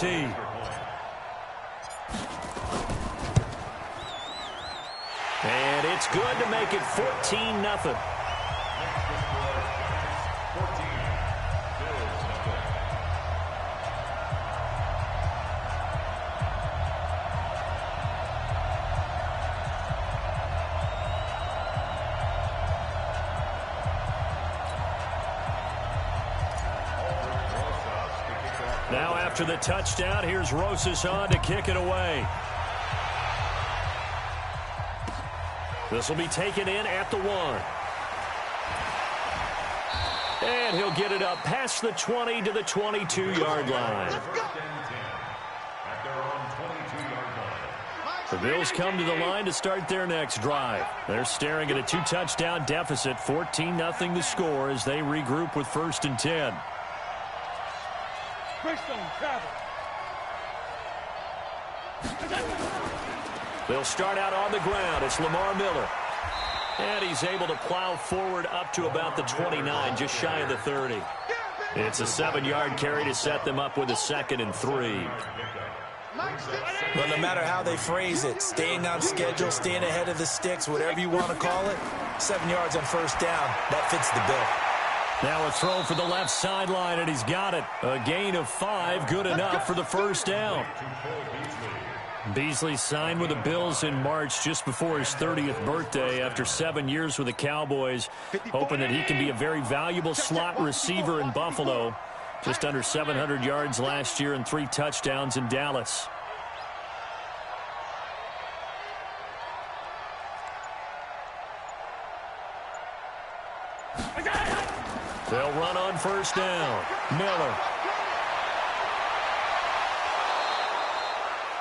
And it's good to make it 14-0. Now after the touchdown, here's Rosas on to kick it away. This will be taken in at the 1. And he'll get it up past the 20 to the 22-yard line. The Bills come to the line to start their next drive. They're staring at a 2-touchdown deficit, 14-0 the score as they regroup with 1st and 10. They'll start out on the ground. It's Lamar Miller. And he's able to plow forward up to about the 29, just shy of the 30. It's a 7-yard carry to set them up with a 2nd and 3. Well, no matter how they phrase it, staying on schedule, staying ahead of the sticks, whatever you want to call it, 7 yards on 1st down, that fits the bill. Now a throw for the left sideline, and he's got it. A gain of 5, good enough for the 1st down. Beasley signed with the Bills in March just before his 30th birthday after 7 years with the Cowboys, hoping that he can be a very valuable slot receiver in Buffalo. Just under 700 yards last year and 3 touchdowns in Dallas. They'll run on 1st down. Miller.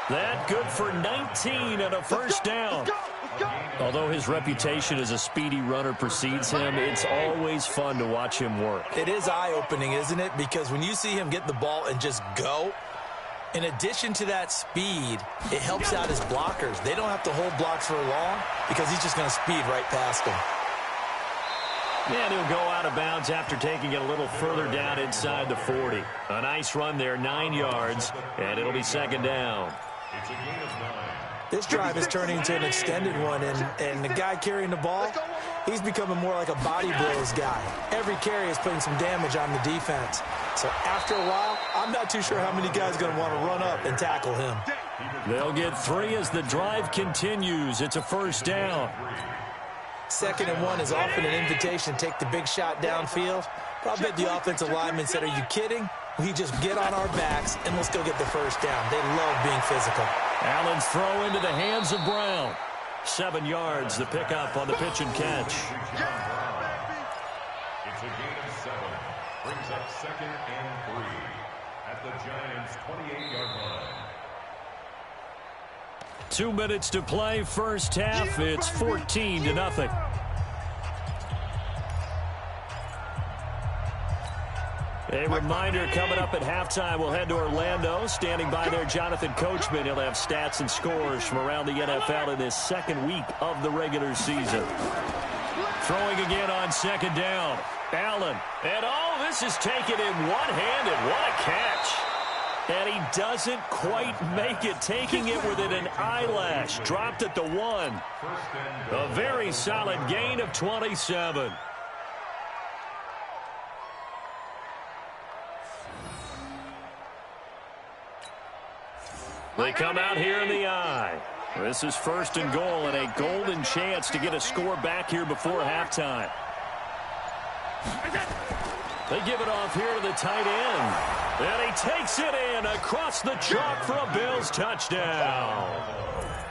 That good for 19 and a 1st down. Although his reputation as a speedy runner precedes him, it's always fun to watch him work. It is eye-opening, isn't it? Because when you see him get the ball and just go, in addition to that speed, it helps out his blockers. They don't have to hold blocks for long because he's just going to speed right past them. And he'll go out of bounds after taking it a little further down inside the 40. A nice run there, 9 yards, and it'll be 2nd down. This drive is turning into an extended one, and the guy carrying the ball, he's becoming more like a body blows guy. Every carry is putting some damage on the defense. So after a while, I'm not too sure how many guys are going to want to run up and tackle him. They'll get 3 as the drive continues. It's a 1st down. 2nd and 1 is often an invitation to take the big shot downfield. But I bet the offensive lineman said, are you kidding? We just get on our backs and let's go get the 1st down. They love being physical. Allen's throw into the hands of Brown. 7 yards, the pickup on the pitch and catch. It's a gain of 7. Brings up 2nd and 3 at the Giants' 28-yard line. 2 minutes to play, 1st half. It's 14-0. A reminder coming up at halftime, we'll head to Orlando. Standing by there, Jonathan Coachman. He'll have stats and scores from around the NFL in this 2nd week of the regular season. Throwing again on 2nd down. Allen. And this is taken in one-handed. What a catch. And he doesn't quite make it, taking it within an eyelash. Dropped at the 1. A very solid gain of 27. They come out here in the eye. This is 1st and goal and a golden chance to get a score back here before halftime. They give it off here to the tight end. And he takes it in across the chalk for a Bills touchdown.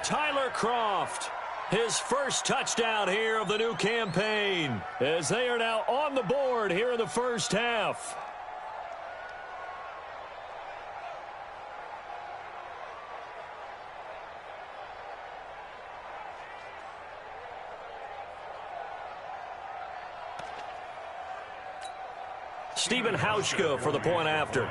Tyler Kroft, his 1st touchdown here of the new campaign, as they are now on the board here in the 1st half. Stephen Hauschka for the point after.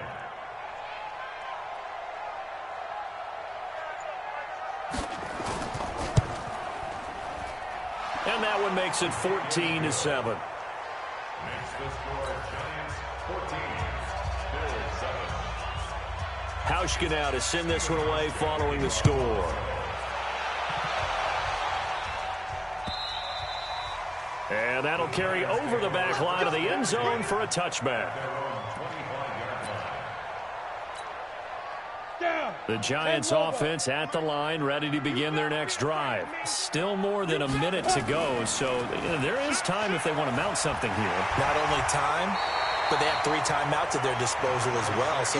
And that one makes it 14-7. Makes the score Giants 14, Bills 7. Hauschka now to send this one away following the score. And that'll carry over the back line of the end zone for a touchback. The Giants offense at the line, ready to begin their next drive. Still more than a minute to go, so there is time if they want to mount something here. Not only time, but they have 3 timeouts at their disposal as well, so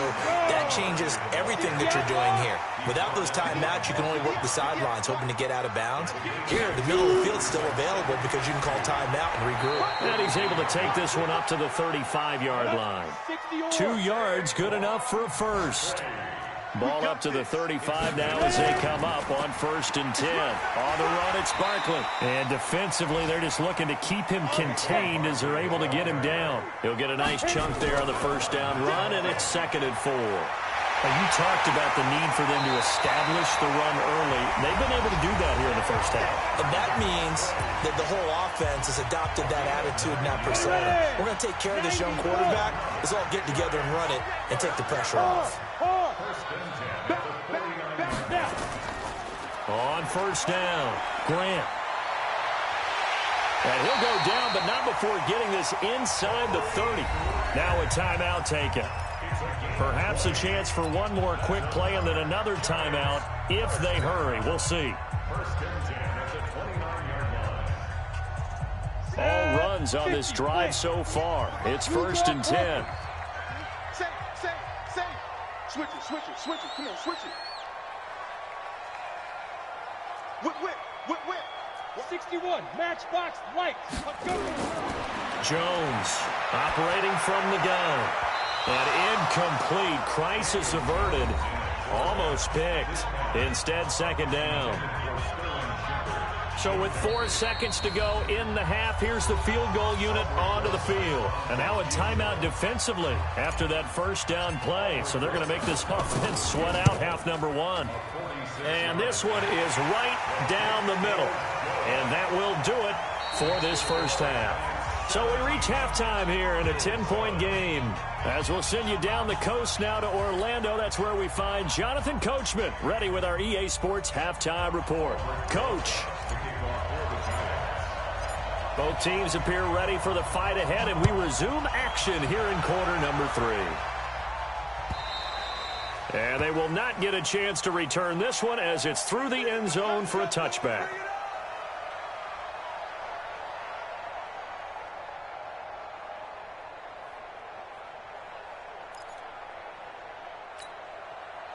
that changes everything that you're doing here. Without those timeouts, you can only work the sidelines, hoping to get out of bounds. Here, the middle of the field's still available because you can call timeout and regroup. And he's able to take this one up to the 35-yard line. 2 yards, good enough for a first. Ball up to the 35 now as they come up on 1st and 10. On the run, it's Barkley. And defensively, they're just looking to keep him contained as they're able to get him down. He'll get a nice chunk there on the first down run, and it's 2nd and 4. Now, you talked about the need for them to establish the run early. They've been able to do that here in the first half. And that means that the whole offense has adopted that attitude and that persona. We're going to take care of this young quarterback. Let's all get together and run it and take the pressure off. On 1st down, Grant. And he'll go down, but not before getting this inside the 30. Now a timeout taken. Perhaps a chance for one more quick play and then another timeout if they hurry. We'll see. All runs on this drive so far. It's 1st and 10. Switch it. Come on, switch it. Whip. 61, matchbox, lights. Jones operating from the gun. And incomplete. Crisis averted. Almost picked. Instead, 2nd down. So with 4 seconds to go in the half, here's the field goal unit onto the field. And now a timeout defensively after that 1st down play. So they're going to make this offense sweat out half number 1. And this one is right down the middle. And that will do it for this first half. So we reach halftime here in a 10-point game. As we'll send you down the coast now to Orlando, that's where we find Jonathan Coachman, ready with our EA Sports halftime report. Coach. Both teams appear ready for the fight ahead, and we resume action here in quarter number 3. And they will not get a chance to return this one as it's through the end zone for a touchback.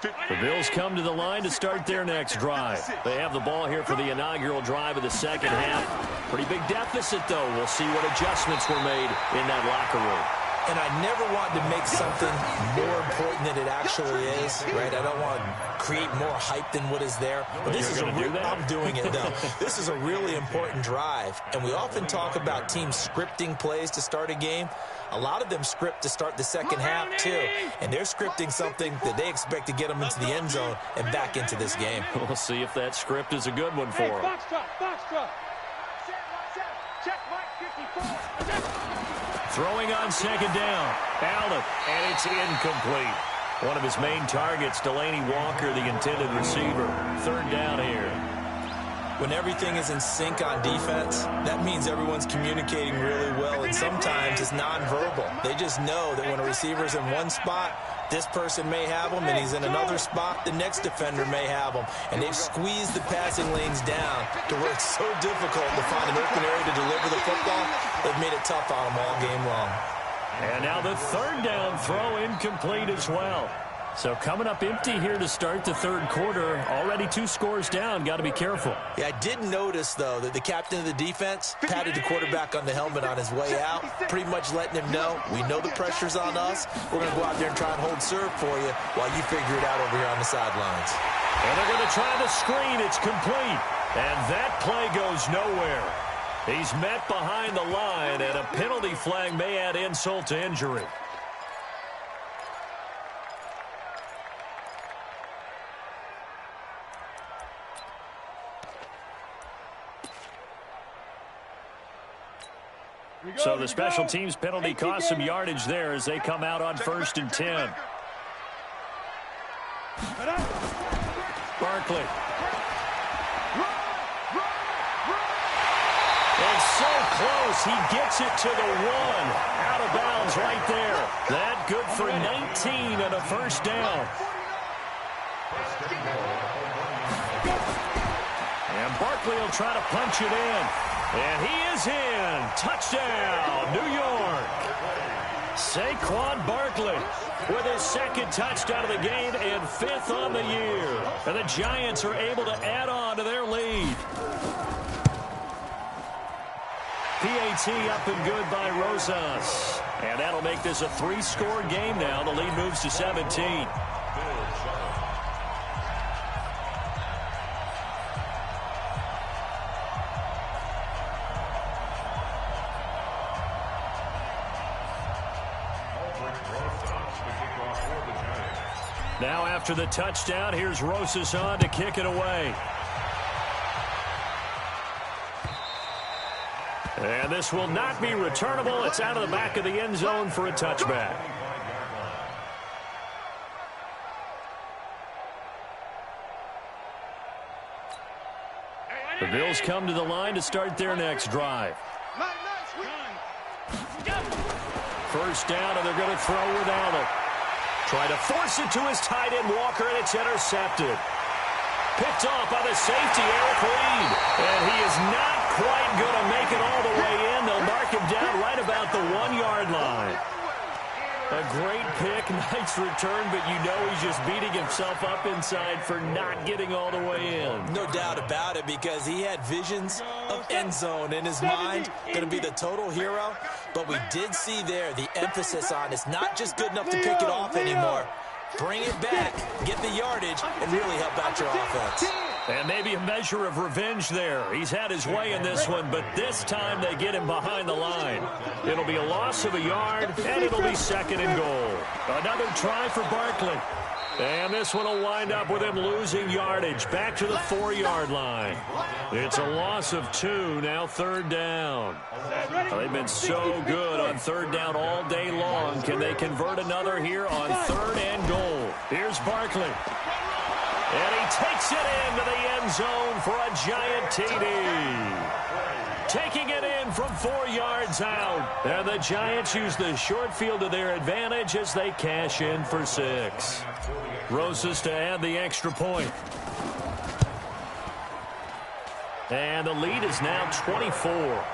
The Bills come to the line to start their next drive. They have the ball here for the inaugural drive of the second half. Pretty big deficit, though. We'll see what adjustments were made in that locker room. And I never want to make something more important than it actually is, right? I don't want to create more hype than what is there. But this is I'm doing it, though. This is a really important drive. And we often talk about teams scripting plays to start a game. A lot of them script to start the second half, too. And they're scripting something that they expect to get them into the end zone and back into this game. We'll see if that script is a good one for them. Throwing on 2nd down. Allen, and it's incomplete. One of his main targets, Delaney Walker, the intended receiver. 3rd down here. When everything is in sync on defense, that means everyone's communicating really well, and sometimes it's nonverbal. They just know that when a receiver's in one spot, this person may have him, and he's in another spot, the next defender may have him. And they've squeezed the passing lanes down to where it's so difficult to find an open area to deliver the football. They've made it tough on them all game long. And now the 3rd down throw incomplete as well. So coming up empty here to start the 3rd quarter. Already 2 scores down. Got to be careful. Yeah, I did notice, though, that the captain of the defense patted the quarterback on the helmet on his way out, pretty much letting him know, we know the pressure's on us. We're going to go out there and try and hold serve for you while you figure it out over here on the sidelines. And they're going to try the screen. It's complete. And that play goes nowhere. He's met behind the line, and a penalty flag may add insult to injury. So the special teams penalty cost some yardage there as they come out on 1st and 10. Barkley. It's so close. He gets it to the 1. Out of bounds right there. That good for 19 and a first down. And Barkley will try to punch it in. And he is in. Touchdown, New York. Saquon Barkley with his second touchdown of the game and 5th on the year. And the Giants are able to add on to their lead. PAT up and good by Rosas. And that'll make this a 3-score game now. The lead moves to 17. Now after the touchdown, here's Rosas on to kick it away. And this will not be returnable. It's out of the back of the end zone for a touchback. The Bills come to the line to start their next drive. First down, and they're going to throw with Allen. Try to force it to his tight end, Walker, and it's intercepted. Picked off by the safety, Eric Reed. And he is not quite going to make it all the way in. They'll mark him down right about the 1-yard line. A great pick, nice return, but you know he's just beating himself up inside for not getting all the way in. No doubt about it, because he had visions of end zone in his mind. Going to be the total hero. But we did see there the emphasis on it's not just good enough to pick it off anymore. Bring it back, get the yardage, and really help out your offense. And maybe a measure of revenge there. He's had his way in this one, but this time they get him behind the line. It'll be a loss of a yard, and it'll be 2nd and goal. Another try for Barkley. And this one will wind up with him losing yardage back to the 4-yard line. It's a loss of 2, now 3rd down. They've been so good on 3rd down all day long. Can they convert another here on 3rd and goal? Here's Barkley. And he takes it into the end zone for a giant TD. Taking it in from 4 yards out. And the Giants use the short field to their advantage as they cash in for 6. Rosas to add the extra point. And the lead is now 24.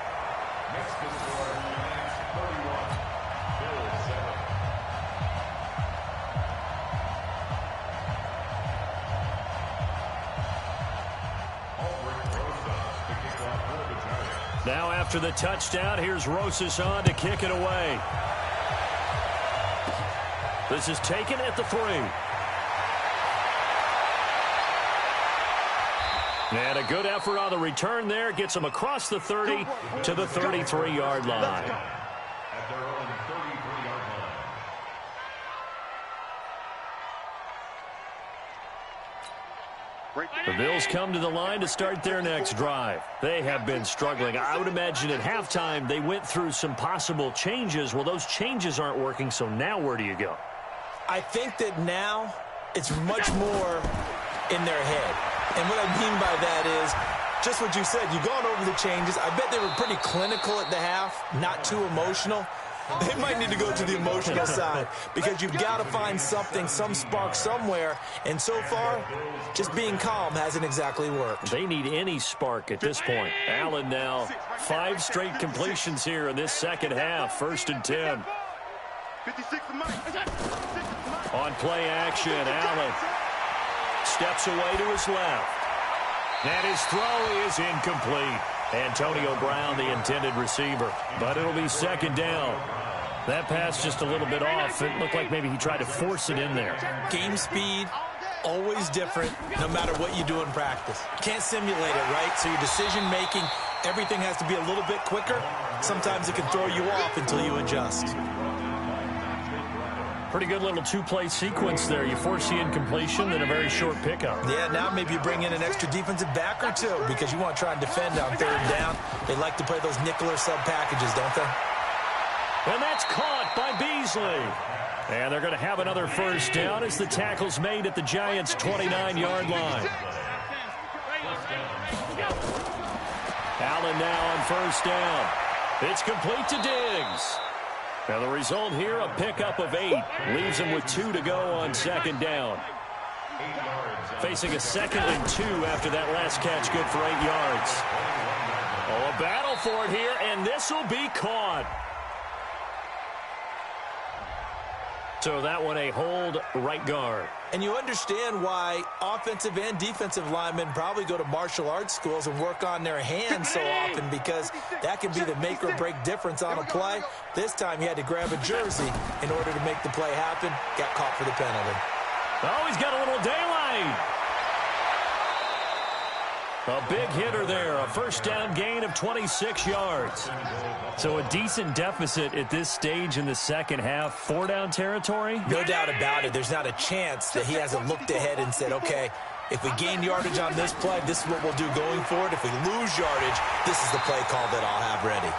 Now after the touchdown, here's Rosas on to kick it away. This is taken at the 3. And a good effort on the return there. Gets him across the 30 to the 33-yard line. The Bills come to the line to start their next drive. They have been struggling. I would imagine at halftime they went through some possible changes. Well, those changes aren't working, so now where do you go? I think that now it's much more in their head. And what I mean by that is just what you said. You've gone over the changes. I bet they were pretty clinical at the half, not too emotional. They might need to go to the emotional side because you've got to find something, some spark somewhere. And so far, just being calm hasn't exactly worked. They need any spark at this point. Allen now 5 straight completions here in this second half. 1st and 10. On play action, Allen steps away to his left. And his throw is incomplete. Antonio Brown, the intended receiver. But it'll be 2nd down. That pass just a little bit off. It looked like maybe he tried to force it in there. Game speed, always different, no matter what you do in practice. Can't simulate it, right? So your decision-making, everything has to be a little bit quicker. Sometimes it can throw you off until you adjust. Pretty good little 2-play sequence there. You force the incompletion, then a very short pickup. Yeah, now maybe you bring in an extra defensive back or 2 because you want to try and defend on 3rd down. They like to play those nickel or sub packages, don't they? And that's caught by Beasley. And they're going to have another first down as the tackle's made at the Giants' 29-yard line. Allen now on first down. It's complete to Diggs. Now the result here, a pickup of 8. Leaves him with 2 to go on second down. Facing a 2nd and 2 after that last catch, good for 8 yards. Oh, a battle for it here, and this will be caught. So that one a hold right guard. And you understand why offensive and defensive linemen probably go to martial arts schools and work on their hands so often, because that can be the make or break difference on a play. This time he had to grab a jersey in order to make the play happen. Got caught for the penalty. Oh, he's got a little daylight. A big hitter there. A first down gain of 26 yards. So a decent deficit at this stage in the second half. 4-down territory? No doubt about it. There's not a chance that he hasn't looked ahead and said, okay, if we gain yardage on this play, this is what we'll do going forward. If we lose yardage, this is the play call that I'll have ready.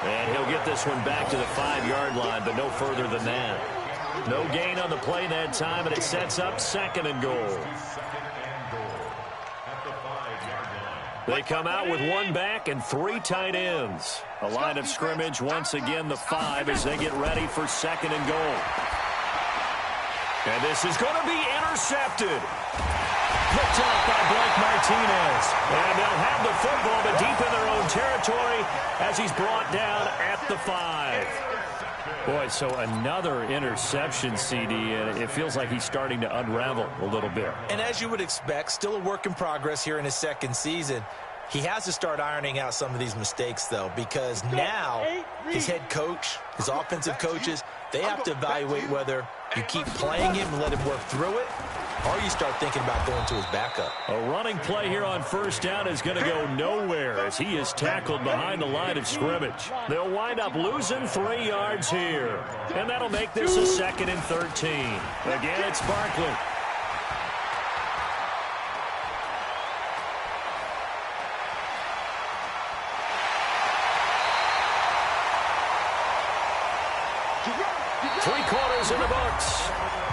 And he'll get this one back to the 5-yard line, but no further than that. No gain on the play that time, and it sets up 2nd and goal. They come out with 1 back and 3 tight ends. A line of scrimmage, once again the 5 as they get ready for 2nd and goal. And this is going to be intercepted. Picked off by Blake Martinez. And they'll have the football, but deep in their own territory as he's brought down at the 5. Boy, so another interception, CD, and it feels like he's starting to unravel a little bit. And as you would expect, still a work in progress here in his 2nd season. He has to start ironing out some of these mistakes, though, because now his head coach, his offensive coaches, they have to evaluate whether you keep playing him and let him work through it, or you start thinking about going to his backup. A running play here on first down is going to go nowhere as he is tackled behind the line of scrimmage. They'll wind up losing 3 yards here. And that'll make this a 2nd and 13. Again, it's Barkley. Three-quarters in the books.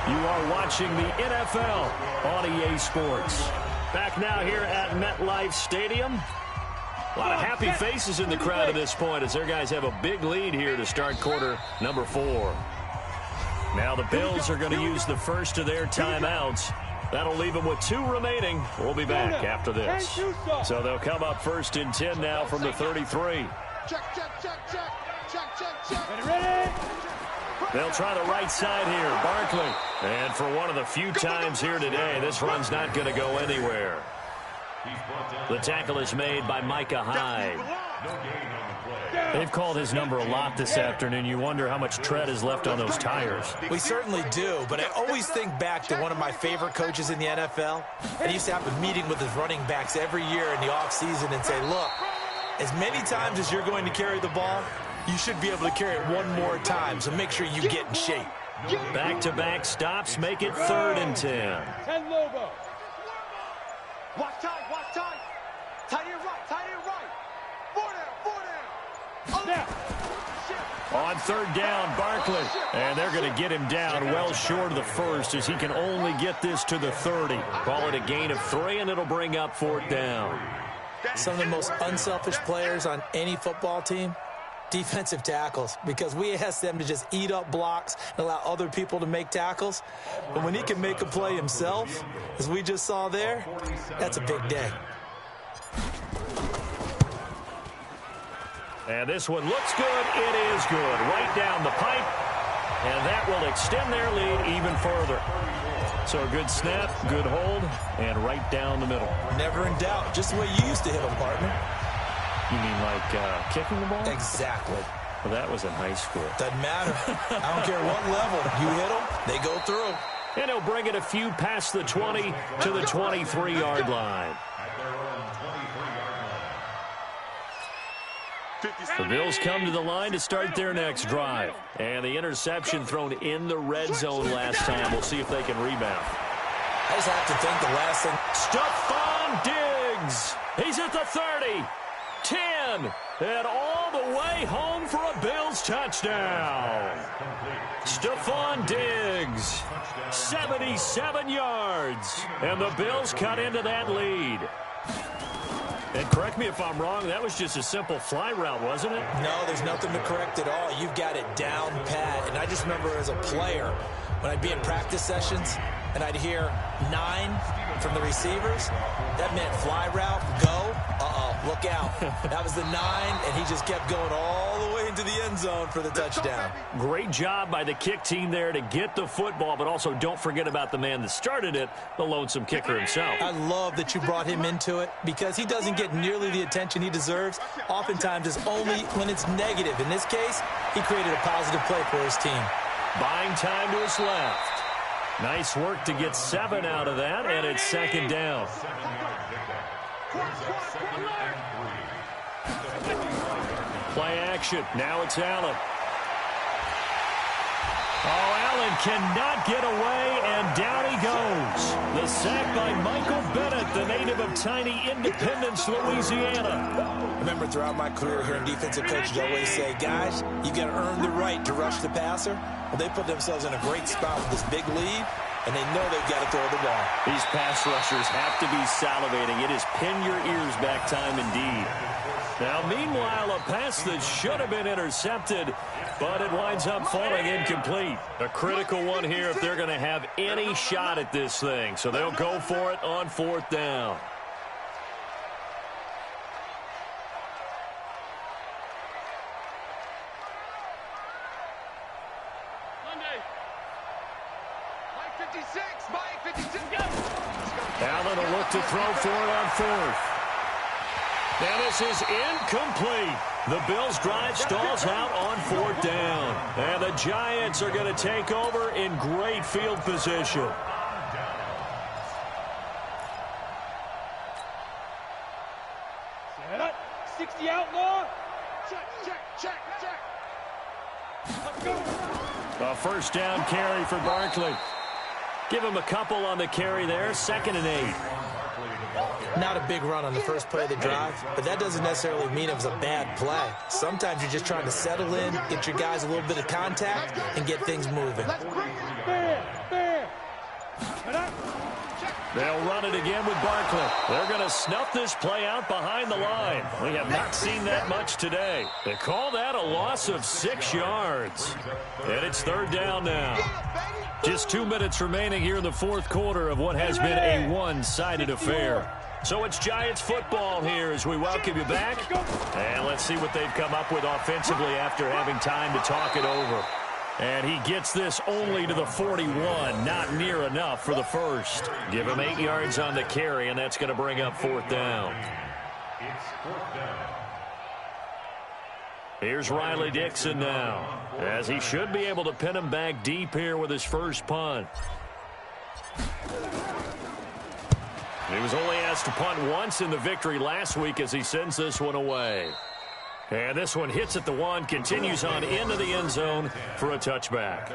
You are watching the NFL on EA Sports. Back now here at MetLife Stadium. A lot of happy faces in the crowd at this point as their guys have a big lead here to start quarter number 4. Now the Bills are going to use the first of their timeouts. That'll leave them with 2 remaining. We'll be back after this. So they'll come up 1st and 10 now from the 33. Ready? They'll try the right side here. Barkley. And for one of the few times here today, this run's not going to go anywhere. The tackle is made by Micah Hyde. They've called his number a lot this afternoon. You wonder how much tread is left on those tires. We certainly do, but I always think back to one of my favorite coaches in the NFL. And he used to have a meeting with his running backs every year in the offseason and say, look, as many times as you're going to carry the ball, you should be able to carry it 1 more time, so make sure you get in shape. Back-to-back stops make it 3rd and 10. 10 logo. Watch tight, watch tight. Tight end right, tight end right. 4 down, 4 down. Snap. On 3rd down, Barkley. And they're going to get him down well short of the 1st as he can only get this to the 30. Call it a gain of 3, and it'll bring up 4th down. Some of the most unselfish players on any football team, defensive tackles, because we ask them to just eat up blocks and allow other people to make tackles. But when he can make a play himself, as we just saw there, that's a big day. And this one looks good. It is good. Right down the pipe. And that will extend their lead even further. So a good snap, good hold, and right down the middle. Never in doubt. Just the way you used to hit them, partner. You mean like kicking the ball? Exactly. Well, that was in high school. Doesn't matter. I don't care what level. You hit them, they go through. And he'll bring it a few past the 20 to the 23-yard line. The Bills come to the line to start their next drive. And the interception thrown in the red zone last time. We'll see if they can rebound. I just have to think the last thing. Stephon Diggs. He's at the 30. 10, and all the way home for a Bills touchdown. Stephon Diggs, 77 yards, and the Bills cut into that lead. And correct me if I'm wrong, that was just a simple fly route, wasn't it? No, there's nothing to correct at all. You've got it down pat. And I just remember as a player, when I'd be in practice sessions and I'd hear 9 from the receivers, that meant fly route, go, look out. That was the 9, and he just kept going all the way into the end zone for the touchdown. Great job by the kick team there to get the football, but also don't forget about the man that started it, the lonesome kicker himself. I love that you brought him into it because he doesn't get nearly the attention he deserves. Oftentimes it's only when it's negative. In this case, he created a positive play for his team. Buying time to his left. Nice work to get 7 out of that, and it's second down. Play action. Now it's Allen. Oh, Allen cannot get away, and down he goes. The sack by Michael Bennett, the native of tiny Independence, Louisiana. I remember throughout my career hearing defensive coaches always say, guys, you got to earn the right to rush the passer. Well, they put themselves in a great spot with this big lead, and they know they've got to throw the ball. These pass rushers have to be salivating. It is pin your ears back time indeed. Now, meanwhile, a pass that should have been intercepted, but it winds up falling incomplete. A critical one here if they're going to have any shot at this thing. So they'll go for it on 4th down. Allen will look to throw for it on 4th. Now this is incomplete. The Bills drive stalls out on 4th down. And the Giants are going to take over in great field position. Set up. 60 outlaw. Check. Let's go. A first down carry for Barkley. Give him a couple on the carry there. 2nd and 8. Not a big run on the first play of the drive, but that doesn't necessarily mean it was a bad play. Sometimes you're just trying to settle in, get your guys a little bit of contact, and get things moving. They'll run it again with Barkley. They're going to snuff this play out behind the line. We have not seen that much today. They call that a loss of 6 yards. And it's 3rd down now. Just 2 minutes remaining here in the 4th quarter of what has been a one-sided affair. So it's Giants football here as we welcome you back. And let's see what they've come up with offensively after having time to talk it over. And he gets this only to the 41, not near enough for the first. Give him 8 yards on the carry, and that's going to bring up 4th down. It's 4th down. Here's Riley Dixon now, as he should be able to pin him back deep here with his first punt. He was only asked to punt once in the victory last week as he sends this one away. And this one hits at the 1, continues on into the end zone for a touchback.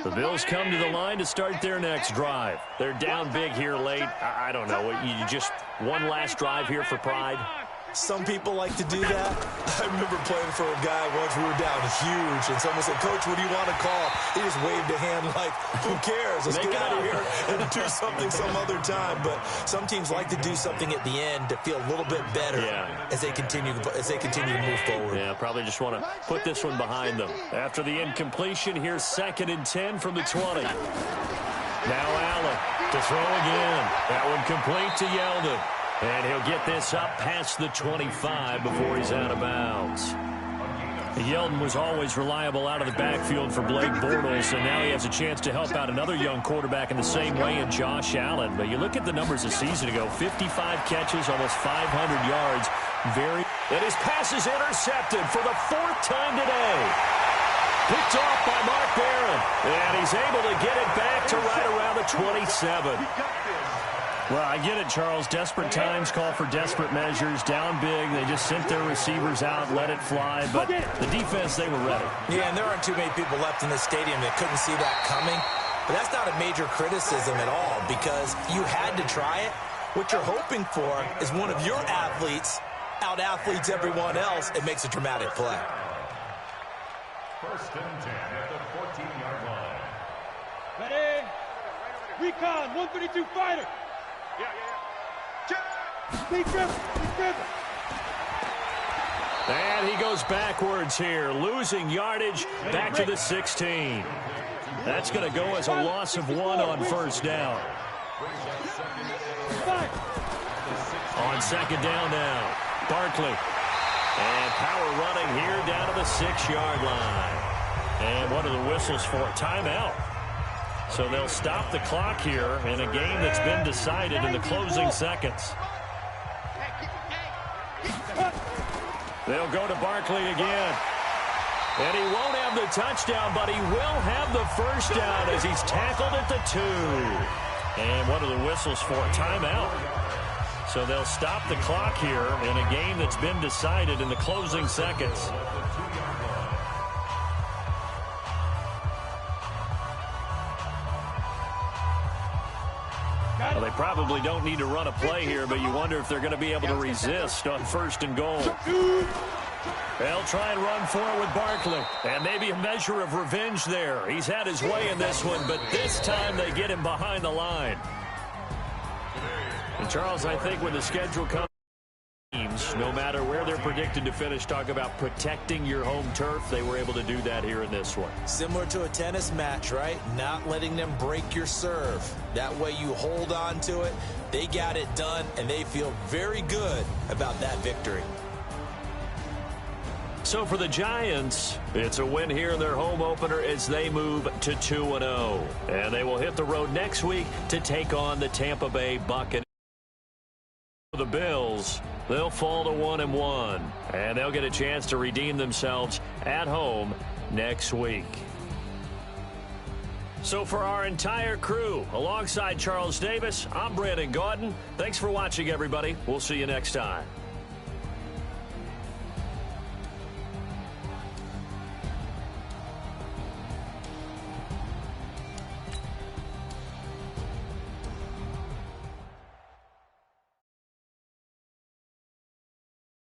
The Bills come to the line to start their next drive. They're down big here late. I don't know. You just one last drive here for pride? Some people like to do that. I remember playing for a guy once. We were down huge, and someone said, Coach, what do you want to call? He just waved a hand like, who cares? Let's get out of here and do something some other time. But some teams like to do something at the end to feel a little bit better as they continue to move forward. Yeah, probably just want to put this one behind them. After the incompletion, here's 2nd and 10 from the 20. Now Allen to throw again. That one complete to Yeldon. And he'll get this up past the 25 before he's out of bounds. Yeldon was always reliable out of the backfield for Blake Bortles, and now he has a chance to help out another young quarterback in the same way in Josh Allen. But you look at the numbers a season ago, 55 catches, almost 500 yards. And his pass is intercepted for the 4th time today. Picked off by Mark Barron, and he's able to get it back to right around the 27. Well, I get it, Charles. Desperate times call for desperate measures. Down big, they just sent their receivers out, let it fly. But the defense, they were ready. Yeah, and there aren't too many people left in the stadium that couldn't see that coming. But that's not a major criticism at all because you had to try it. What you're hoping for is one of your athletes out-athletes everyone else and makes a dramatic play. First and 10 at the 14-yard line. Ready? Recon, 132 fighter. Speed dribble, speed dribble. And he goes backwards here, losing yardage back to the 16. That's going to go as a loss of 1 on first down. On second down now, Barkley. And power running here down to the 6-yard line. And what are the whistles for? Timeout. So they'll stop the clock here in a game that's been decided in the closing seconds. They'll go to Barkley again. And he won't have the touchdown, but he will have the first down as he's tackled at the 2. And what are the whistles for? Timeout. So they'll stop the clock here in a game that's been decided in the closing seconds. Well, they probably don't need to run a play here, but you wonder if they're going to be able to resist on first and goal. They'll try and run for it with Barkley. And maybe a measure of revenge there. He's had his way in this one, but this time they get him behind the line. And Charles, I think when the schedule comes, no matter where they're predicted to finish, talk about protecting your home turf. They were able to do that here in this one. Similar to a tennis match, right? Not letting them break your serve. That way you hold on to it. They got it done, and they feel very good about that victory. So for the Giants, it's a win here in their home opener as they move to 2-0. And they will hit the road next week to take on the Tampa Bay Buccaneers. The Bills, they'll fall to 1-1, and they'll get a chance to redeem themselves at home next week. So for our entire crew, alongside Charles Davis, I'm Brandon Gaudin. Thanks for watching, everybody. We'll see you next time.